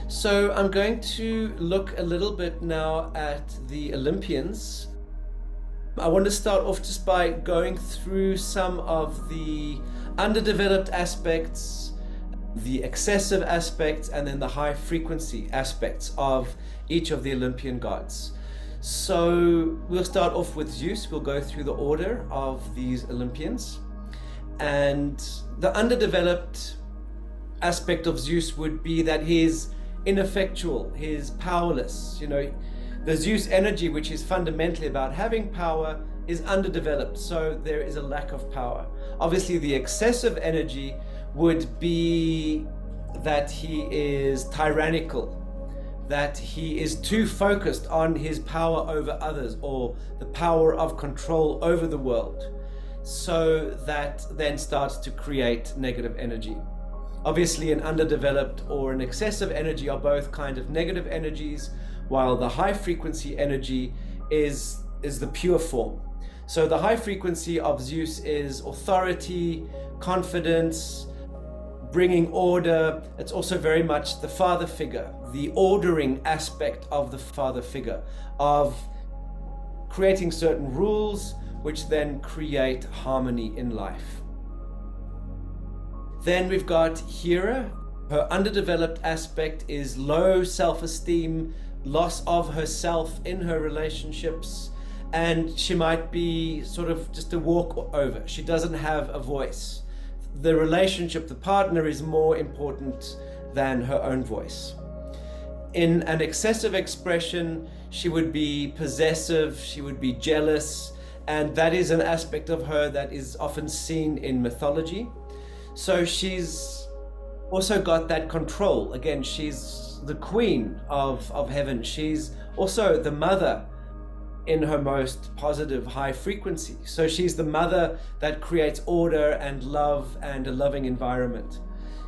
So I'm going to look a little bit now at the Olympians. I want to start off just by going through some of the underdeveloped aspects, the excessive aspects, and then the high frequency aspects of each of the Olympian gods. So we'll start off with Zeus. We'll go through the order of these Olympians. And the underdeveloped aspect of Zeus would be that he's ineffectual, he's powerless. The Zeus energy, which is fundamentally about having power, is underdeveloped, so there is a lack of power. Obviously, the excessive energy would be that he is tyrannical, that he is too focused on his power over others, or the power of control over the world. So that then starts to create negative energy. Obviously, an underdeveloped or an excessive energy are both kind of negative energies, while the high frequency energy is the pure form. So the high frequency of Zeus is authority, confidence, bringing order. It's also very much the father figure, the ordering aspect of the father figure, of creating certain rules which then create harmony in life. Then we've got Hera. Her underdeveloped aspect is low self-esteem, loss of herself in her relationships, and she might be sort of just a walkover. She doesn't have a voice. The relationship, the partner, is more important than her own voice. In an excessive expression, she would be possessive, she would be jealous, and that is an aspect of her that is often seen in mythology. So she's also got that control. Again, she's the queen of heaven. She's also the mother in her most positive high frequency. So she's the mother that creates order and love and a loving environment.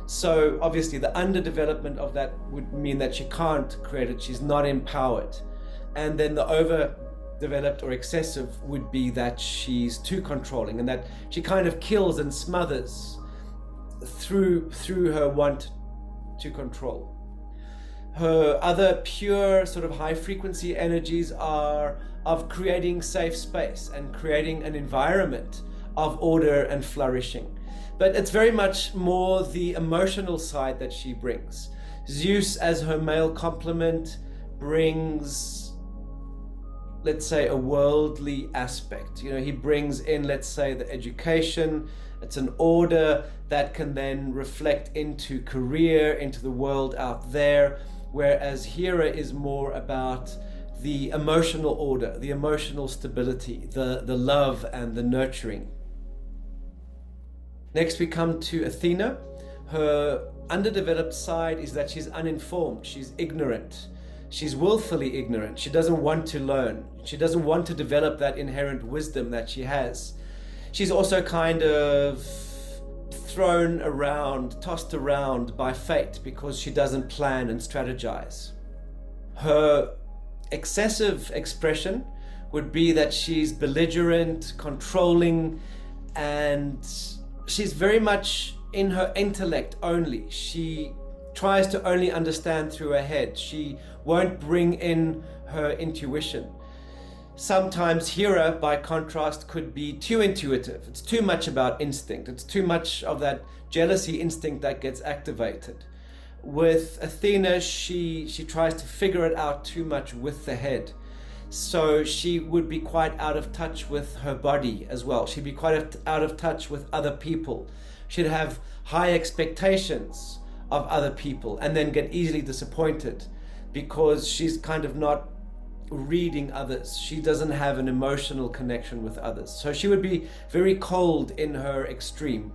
So obviously the underdevelopment of that would mean that she can't create it. She's not empowered. And then the overdeveloped or excessive would be that she's too controlling and that she kind of kills and smothers through her want to control. Her other pure sort of high frequency energies are of creating safe space and creating an environment of order and flourishing. But it's very much more the emotional side that she brings. Zeus, as her male complement, brings, let's say, a worldly aspect. He brings in, let's say, the education. It's an order that can then reflect into career, into the world out there, whereas Hera is more about the emotional order, the emotional stability, the love and the nurturing. Next we come to Athena. Her underdeveloped side is that she's uninformed, she's ignorant. She's willfully ignorant. She doesn't want to learn. She doesn't want to develop that inherent wisdom that she has. She's also kind of thrown around, tossed around by fate because she doesn't plan and strategize. Her excessive expression would be that she's belligerent, controlling, and she's very much in her intellect only. She tries to only understand through her head. She won't bring in her intuition. Sometimes Hera, by contrast, could be too intuitive. It's too much about instinct. It's too much of that jealousy instinct that gets activated. With Athena, she tries to figure it out too much with the head. So she would be quite out of touch with her body as well. She'd be quite out of touch with other people. She'd have high expectations of other people and then get easily disappointed because she's kind of not reading others. She doesn't have an emotional connection with others. So she would be very cold in her extreme.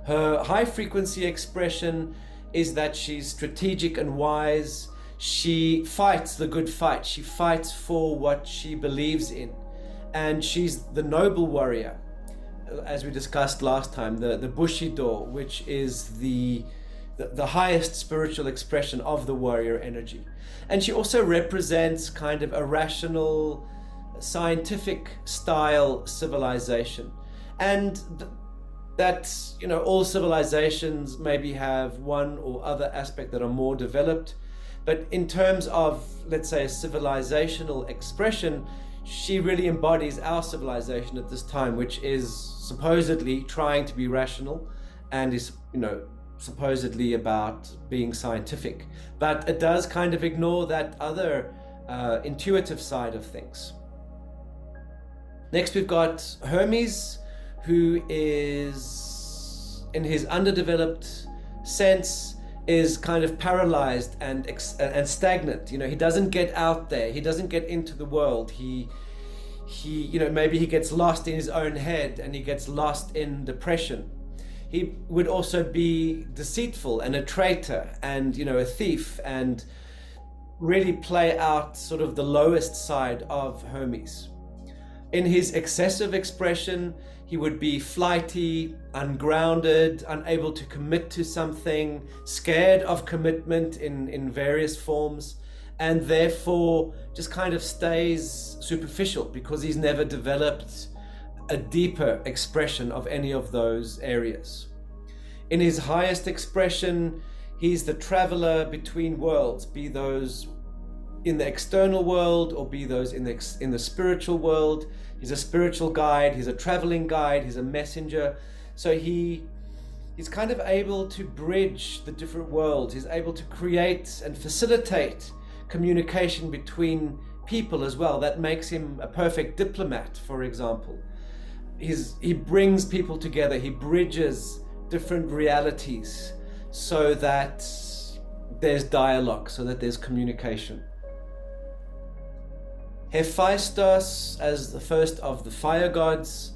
Her high frequency expression is that she's strategic and wise. She fights the good fight. She fights for what she believes in. And she's the noble warrior, as we discussed last time, the Bushido, which is the highest spiritual expression of the warrior energy. And she also represents kind of a rational, scientific style civilization. And that, all civilizations maybe have one or other aspect that are more developed. But in terms of, let's say, a civilizational expression, she really embodies our civilization at this time, which is supposedly trying to be rational and is, supposedly about being scientific. But it does kind of ignore that other intuitive side of things. Next, we've got Hermes, who is, in his underdeveloped sense, is kind of paralyzed and stagnant. He doesn't get out there. He doesn't get into the world. He maybe he gets lost in his own head and he gets lost in depression. He would also be deceitful and a traitor and, a thief, and really play out sort of the lowest side of Hermes. In his excessive expression, he would be flighty, ungrounded, unable to commit to something, scared of commitment in various forms, and therefore just kind of stays superficial because he's never developed a deeper expression of any of those areas. In his highest expression, he's the traveler between worlds, be those in the external world or be those in the spiritual world. He's a spiritual guide, he's a traveling guide, he's a messenger. So he's kind of able to bridge the different worlds. He's able to create and facilitate communication between people as well. That makes him a perfect diplomat, for example. He brings people together, he bridges different realities so that there's dialogue, so that there's communication. Hephaistos, as the first of the fire gods,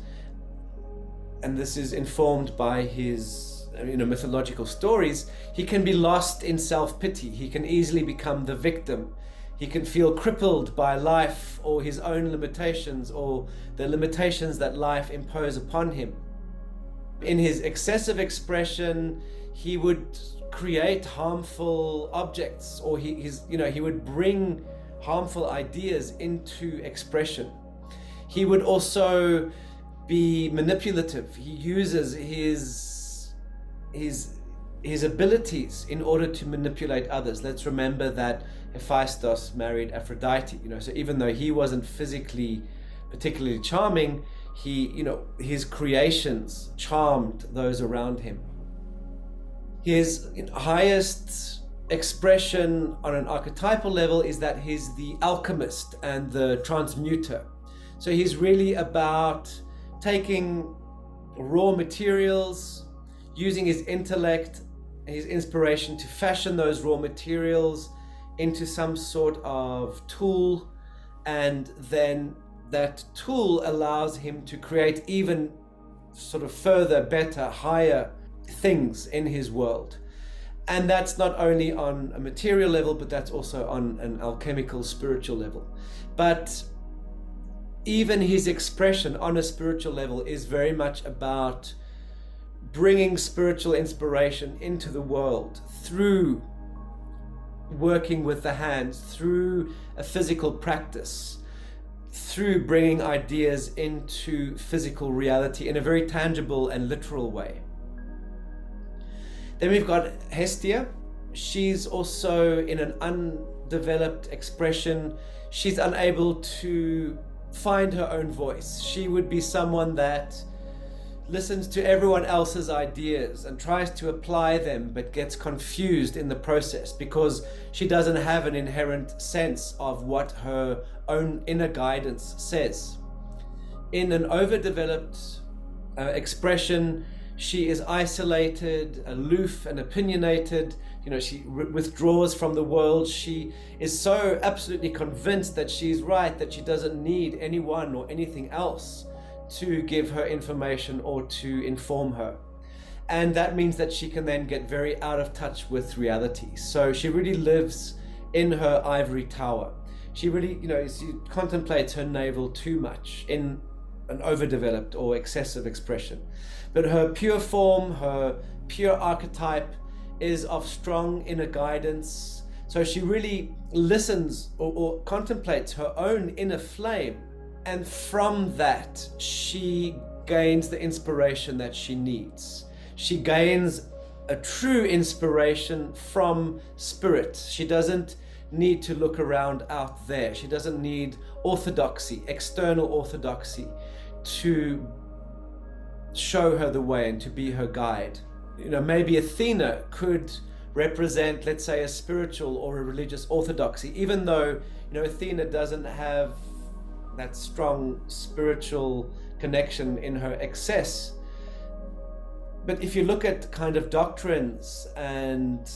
and this is informed by his mythological stories, he can be lost in self-pity. He can easily become the victim. He can feel crippled by life or his own limitations or the limitations that life impose upon him. In his excessive expression, he would create harmful objects, or he would bring harmful ideas into expression. He would also be manipulative. He uses his abilities in order to manipulate others. Let's remember that Hephaistos married Aphrodite, so even though he wasn't physically particularly charming, his creations charmed those around him. His highest expression on an archetypal level is that he's the alchemist and the transmuter. So he's really about taking raw materials, using his intellect and his inspiration to fashion those raw materials into some sort of tool, and then that tool allows him to create even sort of further, better, higher things in his world. And that's not only on a material level, but that's also on an alchemical, spiritual level. But even his expression on a spiritual level is very much about bringing spiritual inspiration into the world through working with the hands, through a physical practice, through bringing ideas into physical reality in a very tangible and literal way. Then we've got Hestia. She's also in an undeveloped expression. She's unable to find her own voice. She would be someone that listens to everyone else's ideas and tries to apply them, but gets confused in the process because she doesn't have an inherent sense of what her own inner guidance says. In an overdeveloped expression, she is isolated, aloof, and opinionated. She withdraws from the world. She is so absolutely convinced that she's right that she doesn't need anyone or anything else to give her information or to inform her. And that means that she can then get very out of touch with reality. So she really lives in her ivory tower. She really, she contemplates her navel too much in an overdeveloped or excessive expression. But her pure form, her pure archetype is of strong inner guidance. So she really listens or contemplates her own inner flame. And from that, she gains the inspiration that she needs. She gains a true inspiration from spirit. She doesn't need to look around out there. She doesn't need orthodoxy, external orthodoxy, to show her the way and to be her guide. Maybe Athena could represent, let's say, a spiritual or a religious orthodoxy, even though, Athena doesn't have that strong spiritual connection in her excess. But if you look at kind of doctrines and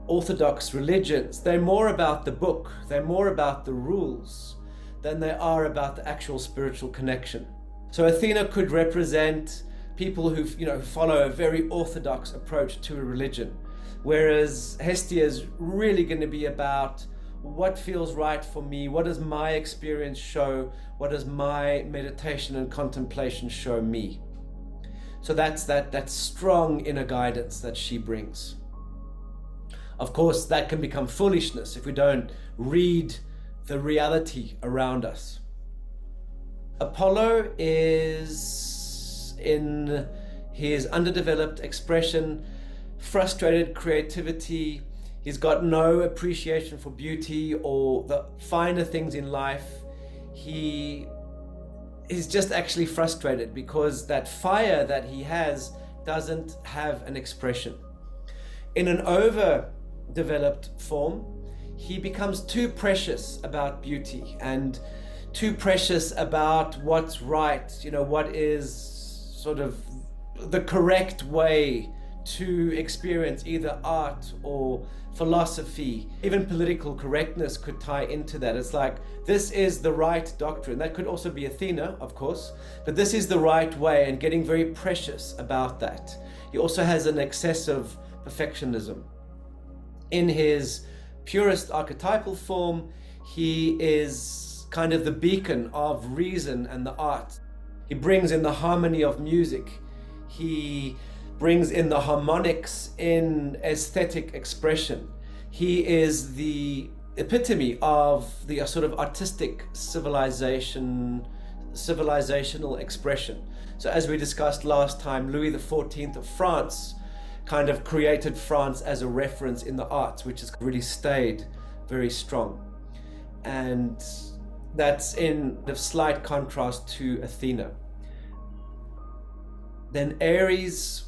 orthodox religions, they're more about the book, they're more about the rules than they are about the actual spiritual connection. So Athena could represent people who follow a very orthodox approach to a religion, whereas Hestia is really going to be about what feels right for me, what does my experience show, what does my meditation and contemplation show me. So that's that strong inner guidance that she brings. Of course, that can become foolishness if we don't read the reality around us. Apollo is, in his underdeveloped expression, frustrated creativity. He's got no appreciation for beauty or the finer things in life. He is just actually frustrated because that fire that he has doesn't have an expression. In an overdeveloped form, he becomes too precious about beauty and too precious about what's right, what is sort of the correct way to experience either art or philosophy. Even political correctness could tie into that. It's like, this is the right doctrine. That could also be Athena, of course, but this is the right way, and getting very precious about that. He also has an excessive perfectionism. In his purest archetypal form, he is kind of the beacon of reason and the art. He brings in the harmony of music. He brings in the harmonics in aesthetic expression. He is the epitome of the sort of artistic civilizational expression. So as we discussed last time, Louis XIV of France kind of created France as a reference in the arts, which has really stayed very strong. And that's in the slight contrast to Athena. Then Ares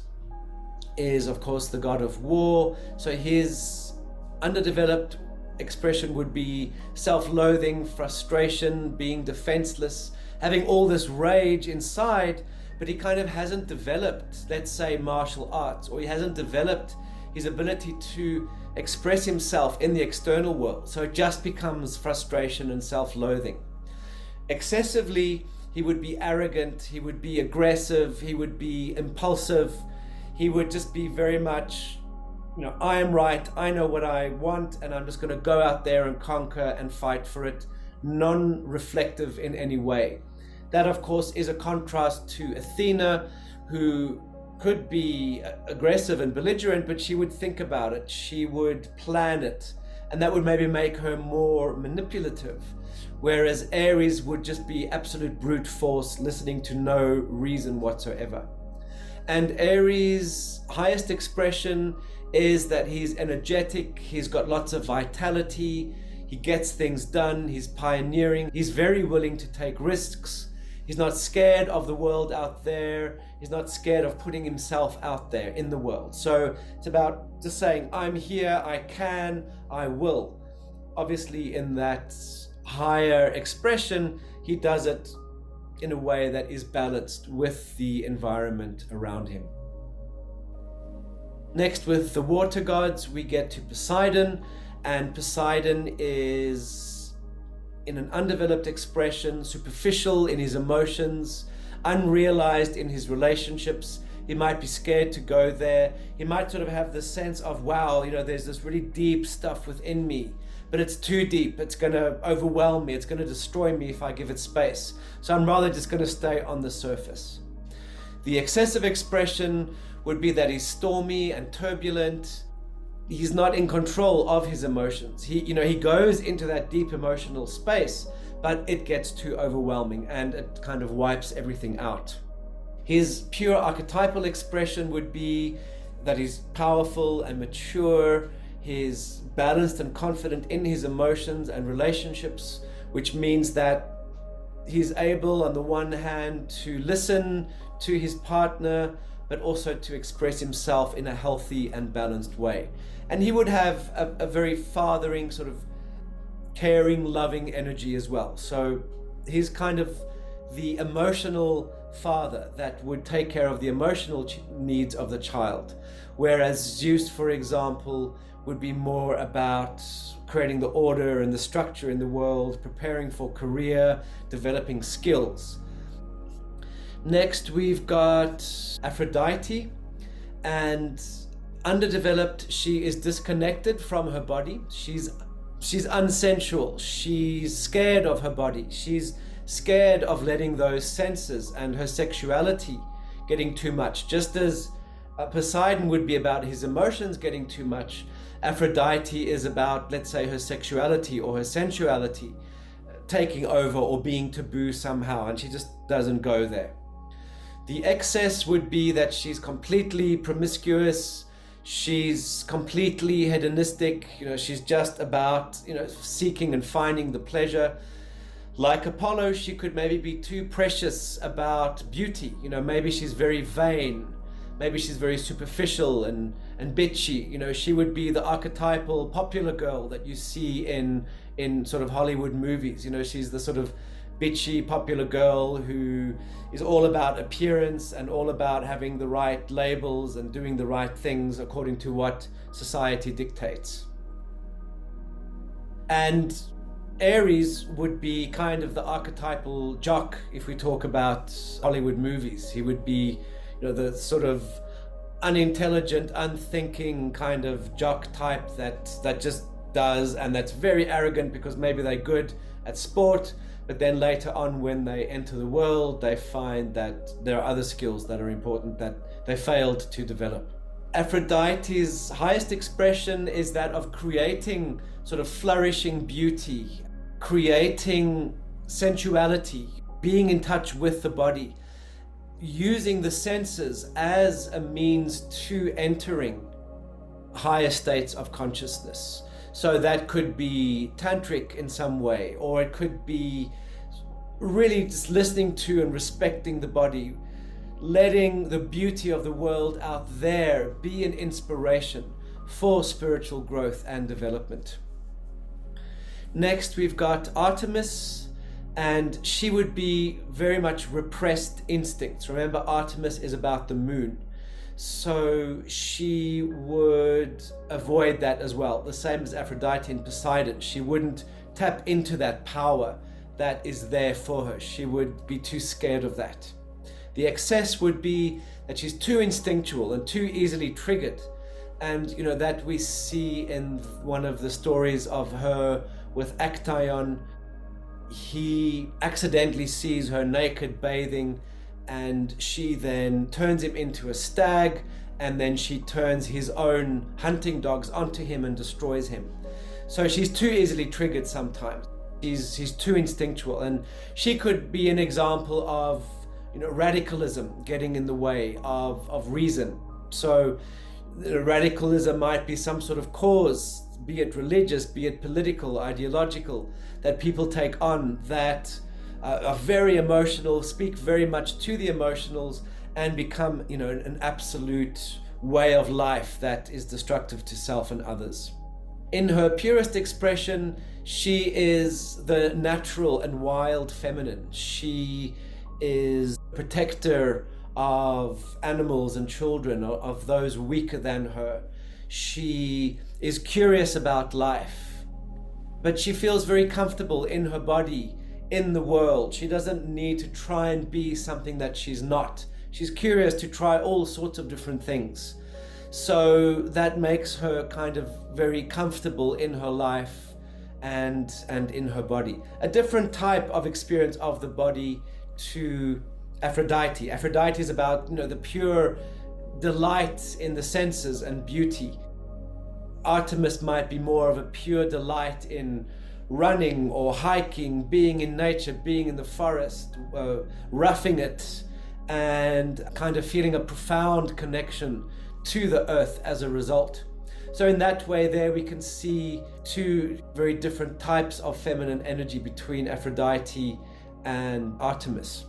is, of course, the god of war. So his underdeveloped expression would be self-loathing, frustration, being defenseless, having all this rage inside, but he kind of hasn't developed, let's say, martial arts, or he hasn't developed his ability to express himself in the external world. So it just becomes frustration and self-loathing. Excessively, he would be arrogant, he would be aggressive, he would be impulsive, he would just be very much, I am right, I know what I want, and I'm just going to go out there and conquer and fight for it, non-reflective in any way. That, of course, is a contrast to Athena, who could be aggressive and belligerent, but she would think about it, she would plan it, and that would maybe make her more manipulative. Whereas Ares would just be absolute brute force, listening to no reason whatsoever. And Ares' highest expression is that he's energetic, he's got lots of vitality, he gets things done, he's pioneering, he's very willing to take risks, he's not scared of the world out there, he's not scared of putting himself out there in the world. So it's about just saying, I'm here, I can, I will. Obviously in that higher expression, he does it in a way that is balanced with the environment around him. Next, with the water gods, we get to Poseidon, and Poseidon is in an undeveloped expression, superficial in his emotions, unrealized in his relationships. He might be scared to go there. He might sort of have this sense of, wow, there's this really deep stuff within me, but it's too deep. It's going to overwhelm me. It's going to destroy me if I give it space. So I'm rather just going to stay on the surface. The excessive expression would be that he's stormy and turbulent. He's not in control of his emotions. He goes into that deep emotional space, but it gets too overwhelming and it kind of wipes everything out. His pure archetypal expression would be that he's powerful and mature, he's balanced and confident in his emotions and relationships, which means that he's able, on the one hand, to listen to his partner, but also to express himself in a healthy and balanced way. And he would have a very fathering, sort of caring, loving energy as well. So he's kind of the emotional father that would take care of the emotional needs of the child. Whereas Zeus, for example, would be more about creating the order and the structure in the world, preparing for career, developing skills. Next, we've got Aphrodite, and underdeveloped, she is disconnected from her body. She's unsensual. She's scared of her body. She's scared of letting those senses and her sexuality getting too much. Just as Poseidon would be about his emotions getting too much, Aphrodite is about, let's say, her sexuality or her sensuality taking over or being taboo somehow, and she just doesn't go there. The excess would be that she's completely promiscuous, she's completely hedonistic, she's just about, seeking and finding the pleasure. Like Apollo, she could maybe be too precious about beauty. Maybe she's very vain. Maybe she's very superficial and bitchy. She would be the archetypal popular girl that you see in sort of Hollywood movies. She's the sort of bitchy popular girl who is all about appearance and all about having the right labels and doing the right things according to what society dictates. And Ares would be kind of the archetypal jock if we talk about Hollywood movies. He would be, the sort of unintelligent, unthinking kind of jock type that just does, and that's very arrogant because maybe they're good at sport, but then later on when they enter the world, they find that there are other skills that are important that they failed to develop. Aphrodite's highest expression is that of creating sort of flourishing beauty, creating sensuality, being in touch with the body, using the senses as a means to entering higher states of consciousness. So that could be tantric in some way, or it could be really just listening to and respecting the body, letting the beauty of the world out there be an inspiration for spiritual growth and development. Next, we've got Artemis, and she would be very much repressed instincts. Remember, Artemis is about the moon. So she would avoid that as well. The same as Aphrodite and Poseidon. She wouldn't tap into that power that is there for her. She would be too scared of that. The excess would be that she's too instinctual and too easily triggered. And that we see in one of the stories of her with Actaeon. He accidentally sees her naked bathing, and she then turns him into a stag, and then she turns his own hunting dogs onto him and destroys him. So she's too easily triggered sometimes. She's too instinctual, and she could be an example of radicalism getting in the way of reason. So radicalism might be some sort of cause, be it religious, be it political, ideological, that people take on that are very emotional, speak very much to the emotionals, and become an absolute way of life that is destructive to self and others. In her purest expression, she is the natural and wild feminine. She is protector of animals and children, of those weaker than her. She is curious about life, but she feels very comfortable in her body, in the world. She doesn't need to try and be something that she's not. She's curious to try all sorts of different things. So that makes her kind of very comfortable in her life and in her body. A different type of experience of the body to Aphrodite. Aphrodite is about the pure delight in the senses and beauty. Artemis might be more of a pure delight in running or hiking, being in nature, being in the forest, roughing it, and kind of feeling a profound connection to the earth as a result. So in that way there we can see two very different types of feminine energy between Aphrodite and Artemis.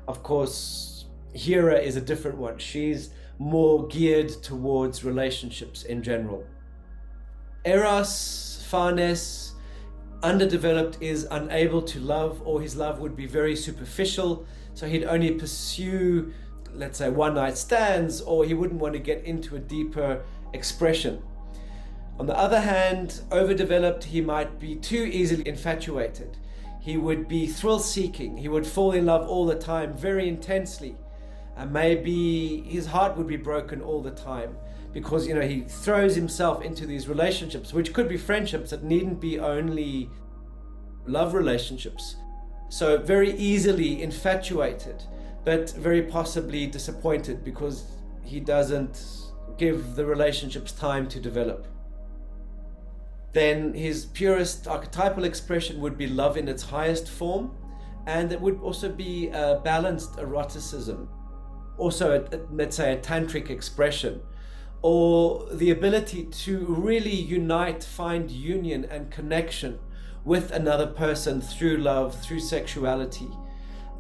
Of course, Hera is a different one. She's more geared towards relationships in general. Eros-Phanes, underdeveloped, is unable to love, or his love would be very superficial, so he'd only pursue, let's say, one-night stands, or he wouldn't want to get into a deeper expression. On the other hand, overdeveloped, he might be too easily infatuated. He would be thrill-seeking. He would fall in love all the time, very intensely. And maybe his heart would be broken all the time because, he throws himself into these relationships, which could be friendships, that needn't be only love relationships. So very easily infatuated, but very possibly disappointed because he doesn't give the relationships time to develop. Then his purest archetypal expression would be love in its highest form, and it would also be a balanced eroticism, also let's say a tantric expression, or the ability to really unite, find union and connection with another person through love, through sexuality.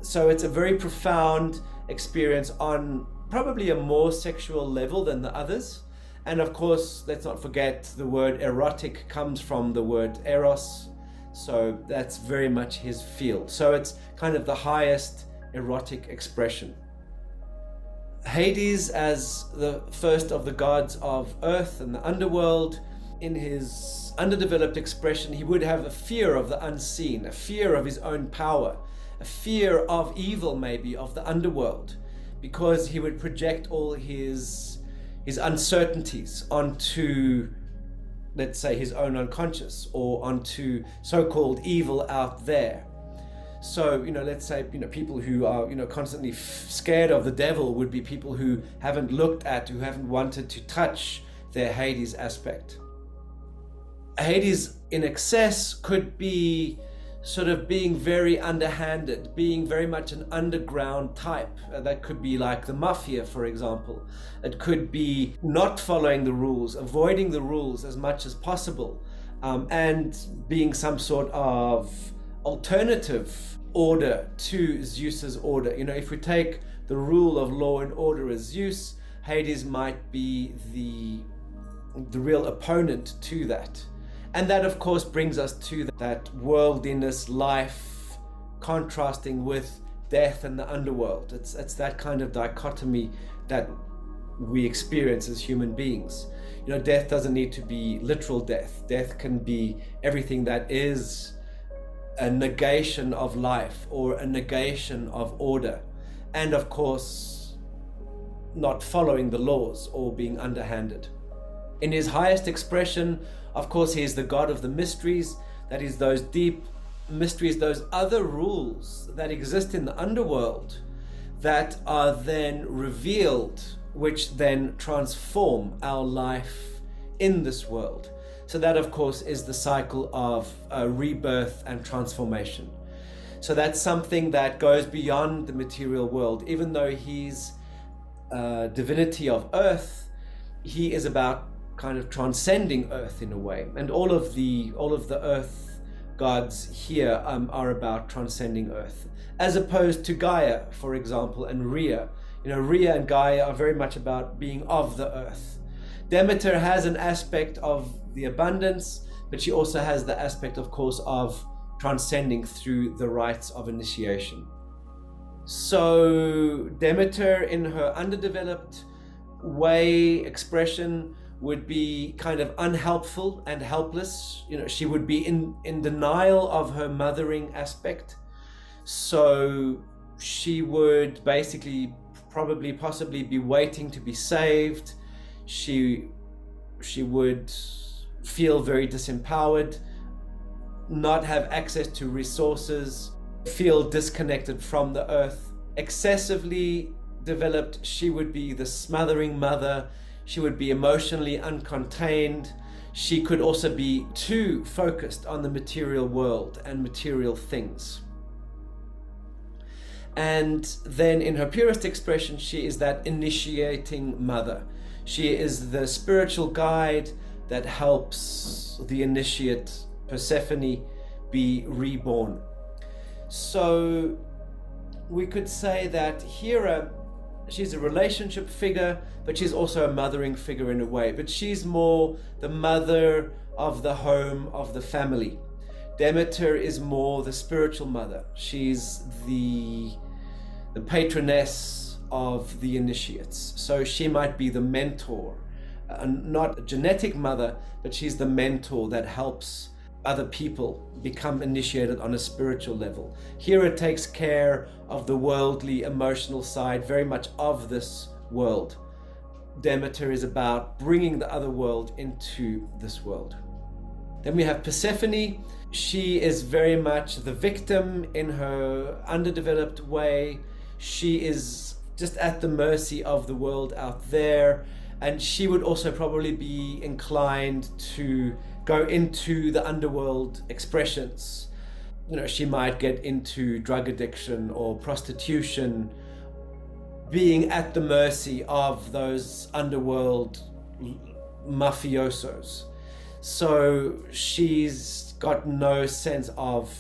So it's a very profound experience on probably a more sexual level than the others. And of course, let's not forget the word erotic comes from the word eros. So that's very much his field. So it's kind of the highest erotic expression. Hades, as the first of the gods of earth and the underworld, in his underdeveloped expression, he would have a fear of the unseen, a fear of his own power, a fear of evil, maybe, of the underworld, because he would project all his uncertainties onto, let's say, his own unconscious, or onto so-called evil out there. So, let's say, people who are, constantly scared of the devil would be people who haven't looked at, who haven't wanted to touch their Hades aspect. Hades in excess could be sort of being very underhanded, being very much an underground type. That could be like the mafia, for example. It could be not following the rules, avoiding the rules as much as possible, and being some sort of alternative order to Zeus's order. If we take the rule of law and order as Zeus, Hades might be the real opponent to that. And that, of course, brings us to that worldliness, life, contrasting with death and the underworld. It's that kind of dichotomy that we experience as human beings. Death doesn't need to be literal death. Death can be everything that is a negation of life or a negation of order. And of course, not following the laws or being underhanded. In his highest expression, of course, he is the god of the mysteries. That is, those deep mysteries, those other rules that exist in the underworld that are then revealed, which then transform our life in this world. So that, of course, is the cycle of rebirth and transformation. So that's something that goes beyond the material world. Even though he's divinity of earth, he is about kind of transcending earth in a way. And all of the earth gods here are about transcending earth, as opposed to Gaia, for example, and Rhea. Rhea and Gaia are very much about being of the earth. Demeter has an aspect of the abundance, but she also has the aspect, of course, of transcending through the rites of initiation. So Demeter, in her underdeveloped expression, would be kind of unhelpful and helpless. She would be in denial of her mothering aspect. So she would basically possibly be waiting to be saved. She would feel very disempowered, not have access to resources, feel disconnected from the earth. Excessively developed, she would be the smothering mother. She would be emotionally uncontained. she could also be too focused on the material world and material things. And then in her purest expression, she is that initiating mother. She is the spiritual guide that helps the initiate Persephone be reborn. So we could say that Hera, she's a relationship figure, but she's also a mothering figure in a way. But she's more the mother of the home, of the family. Demeter is more the spiritual mother. She's the patroness of the initiates. So she might be the mentor, not a genetic mother, but she's the mentor that helps other people become initiated on a spiritual level. Hera takes care of the worldly, emotional side, very much of this world. Demeter is about bringing the other world into this world. Then we have Persephone. She is very much the victim in her underdeveloped way. She is just at the mercy of the world out there, and she would also probably be inclined to go into the underworld expressions. You know, she might get into drug addiction or prostitution, being at the mercy of those underworld mafiosos. So she's got no sense of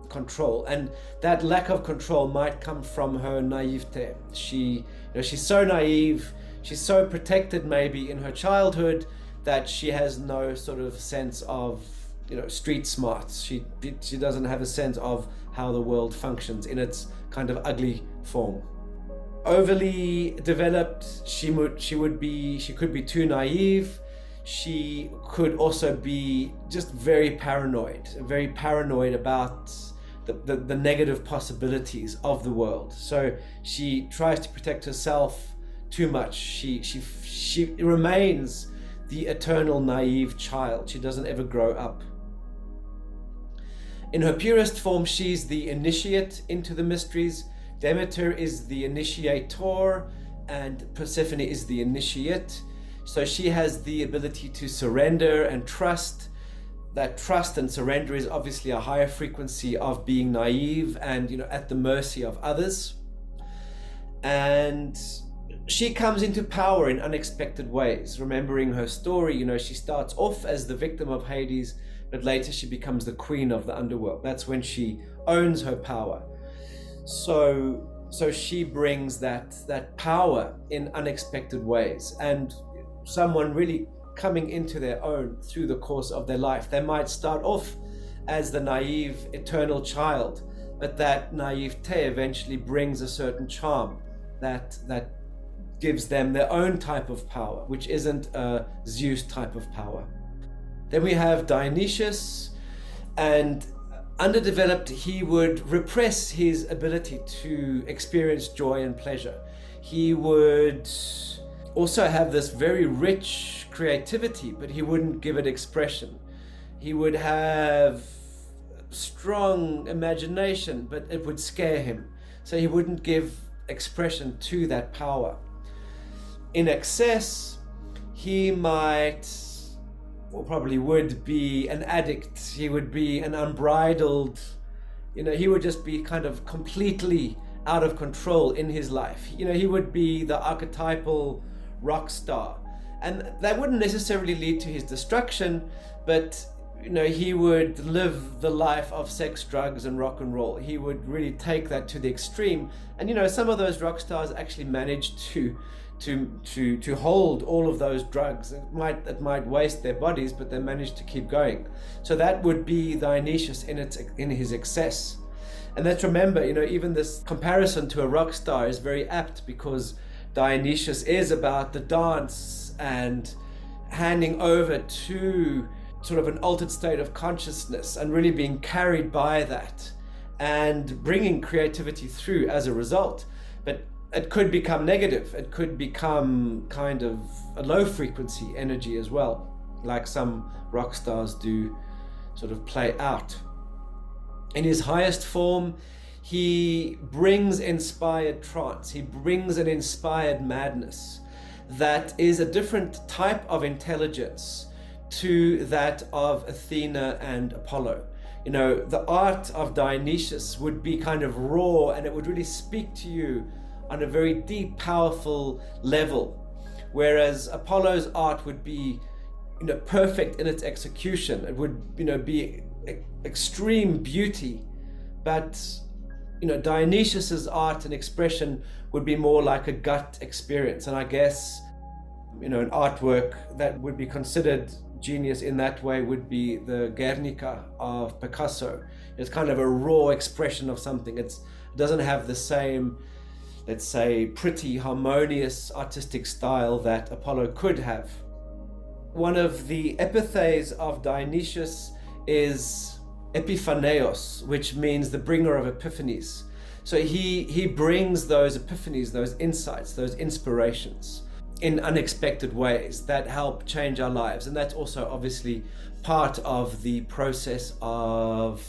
control, and that lack of control might come from her naivete. She's so naive, she's so protected maybe in her childhood that she has no sort of sense of, street smarts. She doesn't have a sense of how the world functions in its kind of ugly form. Overly developed, she could be too naive. She could also be just very paranoid about the negative possibilities of the world. So she tries to protect herself too much. She remains the eternal naive child. She doesn't ever grow up. In her purest form, she's the initiate into the mysteries. Demeter is the initiator and Persephone is the initiate. So she has the ability to surrender and trust. That trust and surrender is obviously a higher frequency of being naive and, at the mercy of others. And she comes into power in unexpected ways. Remembering her story, she starts off as the victim of Hades, but later she becomes the queen of the underworld. That's when she owns her power. So she brings that power in unexpected ways, and someone really coming into their own through the course of their life. They might start off as the naive, eternal child, but that naivete eventually brings a certain charm that gives them their own type of power, which isn't a Zeus type of power. Then we have Dionysos, and underdeveloped, he would repress his ability to experience joy and pleasure. He would also have this very rich creativity, but he wouldn't give it expression. He would have strong imagination, but it would scare him. So he wouldn't give expression to that power. In excess, he might, or probably would, be an addict. He would be an unbridled, he would just be kind of completely out of control in his life. He would be the archetypal rock star. And that wouldn't necessarily lead to his destruction, but he would live the life of sex, drugs, and rock and roll. He would really take that to the extreme. And some of those rock stars actually managed to hold all of those drugs. It might waste their bodies, but they managed to keep going. So that would be Dionysus in his excess. And let's remember, even this comparison to a rock star is very apt, because Dionysus is about the dance and handing over to sort of an altered state of consciousness and really being carried by that and bringing creativity through as a result. But it could become negative. It could become kind of a low frequency energy as well, like some rock stars do sort of play out. In his highest form, he brings inspired trance. He brings an inspired madness that is a different type of intelligence to that of Athena and Apollo. You know, the art of Dionysos would be kind of raw, and it would really speak to you on a very deep, powerful level. Whereas Apollo's art would be, you know, perfect in its execution. It would, you know, be extreme beauty. But, you know, Dionysus's art and expression would be more like a gut experience. And I guess, you know, an artwork that would be considered genius in that way would be the Guernica of Picasso. It's kind of a raw expression of something. It doesn't have the same, let's say, pretty, harmonious artistic style that Apollo could have. One of the epithets of Dionysus is Epiphaneos, which means the bringer of epiphanies. So he brings those epiphanies, those insights, those inspirations in unexpected ways that help change our lives. And that's also obviously part of the process of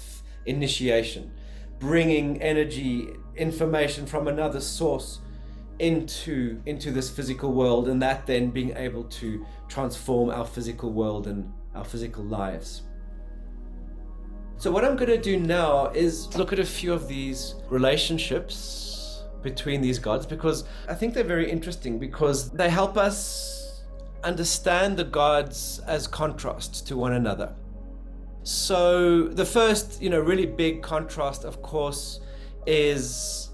initiation, bringing energy, information from another source into this physical world, and that then being able to transform our physical world and our physical lives. So what I'm going to do now is look at a few of these relationships between these gods, because I think they're very interesting, because they help us understand the gods as contrasts to one another. So the first, you know, really big contrast, of course, is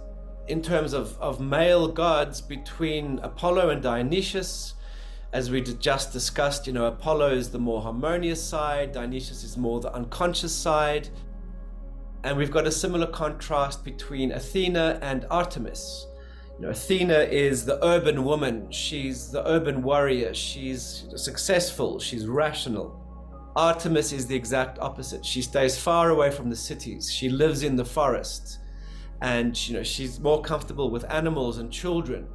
in terms of male gods between Apollo and Dionysus. As we just discussed, you know, Apollo is the more harmonious side, Dionysus is more the unconscious side. And we've got a similar contrast between Athena and Artemis. You know, Athena is the urban woman, she's the urban warrior, she's successful, she's rational. Artemis is the exact opposite. She stays far away from the cities, she lives in the forest, and, you know, she's more comfortable with animals and children.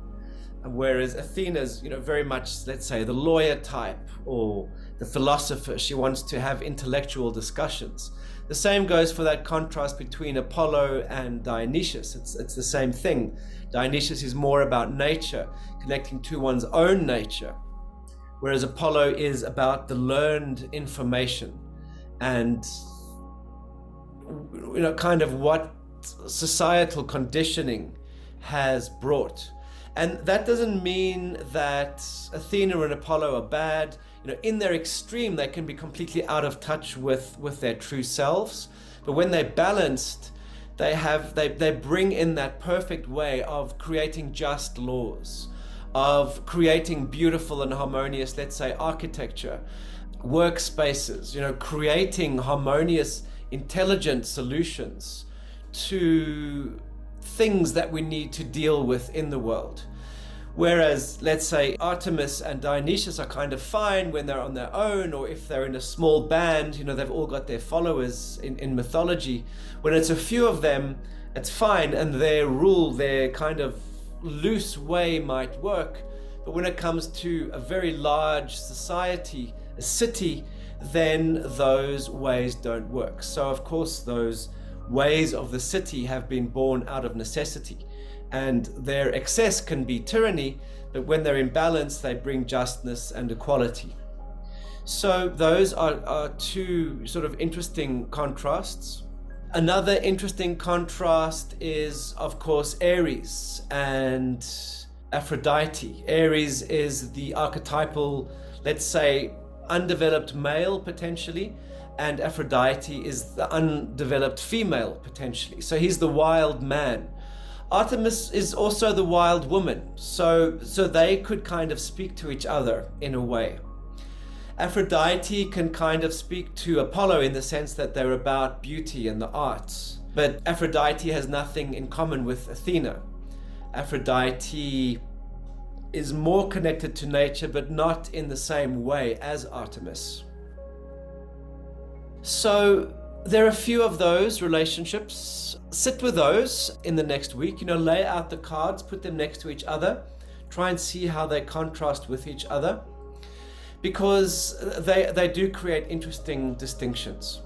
Whereas Athena's, you know, very much, let's say, the lawyer type or the philosopher. She wants to have intellectual discussions. The same goes for that contrast between Apollo and Dionysus. It's the same thing. Dionysus is more about nature, connecting to one's own nature, whereas Apollo is about the learned information and, you know, kind of what societal conditioning has brought. And that doesn't mean that Athena and Apollo are bad. You know, in their extreme, they can be completely out of touch with their true selves. But when they're balanced, they bring in that perfect way of creating just laws, of creating beautiful and harmonious, let's say, architecture, workspaces, you know, creating harmonious, intelligent solutions to things that we need to deal with in the world. Whereas, let's say, Artemis and Dionysus are kind of fine when they're on their own, or if they're in a small band, you know, they've all got their followers in mythology. When it's a few of them, it's fine, and their rule, their kind of loose way might work. But when it comes to a very large society, a city, then those ways don't work. So, of course, those ways of the city have been born out of necessity, and their excess can be tyranny, but when they're in balance, they bring justness and equality. So those are two sort of interesting contrasts. Another interesting contrast is, of course, Ares and Aphrodite. Ares is the archetypal, let's say, undeveloped male potentially, and Aphrodite is the undeveloped female potentially. So he's the wild man. Artemis is also the wild woman. So they could kind of speak to each other in a way. Aphrodite can kind of speak to Apollo in the sense that they're about beauty and the arts. But Aphrodite has nothing in common with Athena. Aphrodite is more connected to nature, but not in the same way as Artemis. So there are a few of those relationships. Sit with those in the next week, you know, lay out the cards, put them next to each other, try and see how they contrast with each other, because they do create interesting distinctions.